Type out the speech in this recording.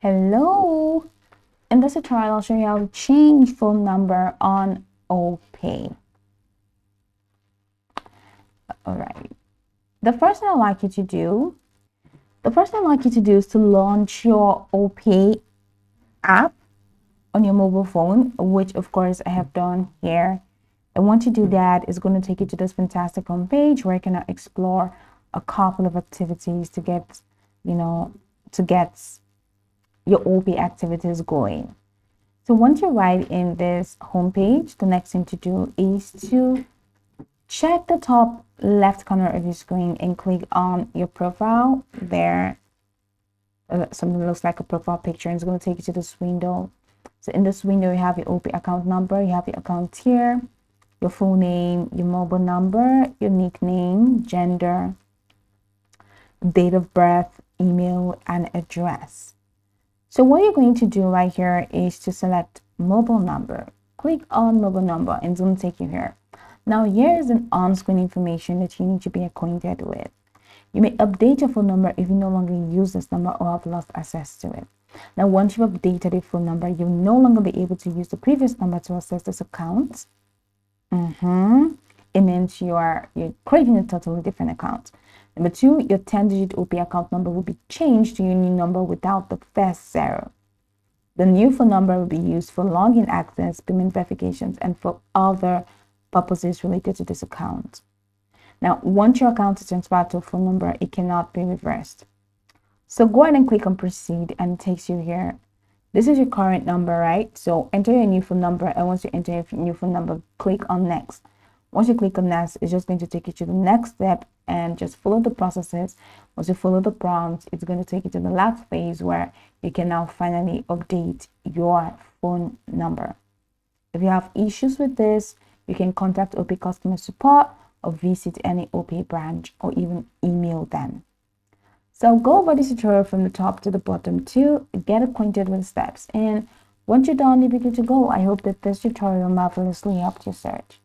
Hello! In this tutorial, I'll show you how to change phone number on OPay. Alright. The first thing I'd like you to do is to launch your OPay app on your mobile phone, which of course I have done here. And once you do that, it's going to take you to this fantastic homepage where you can explore a couple of activities to get, your OPay activities going. So once you're right in this homepage, the next thing to do is to check the top left corner of your screen and click on your profile. There, something that looks like a profile picture, and it's going to take you to this window. So in this window, you have your OPay account number, you have your account here, your full name, your mobile number, your nickname, gender, date of birth, email, and address. So what you're going to do right here is to select mobile number. Click on mobile number and it's going to take you here. Now here is an on-screen information that you need to be acquainted with. You may update your phone number if you no longer use this number or have lost access to it. Now once you've updated your phone number, you'll no longer be able to use the previous number to access this account. It means you're creating a totally different account. Number two, your 10-digit OPay account number will be changed to your new number without the first zero. The new phone number will be used for login access, payment verifications, and for other purposes related to this account. Now, once your account is transferred to a phone number, it cannot be reversed. So go ahead and click on proceed and it takes you here. This is your current number, right? So enter your new phone number, and once you enter your new phone number, click on next. Once you click on next, it's just going to take you to the next step and just follow the processes. Once you follow the prompts, it's going to take you to the last phase where you can now finally update your phone number. If you have issues with this, you can contact OPay customer support or visit any OPay branch or even email them. So go over this tutorial from the top to the bottom to get acquainted with the steps. And once you're done, you'll be good to go. I hope that this tutorial marvelously helped your search.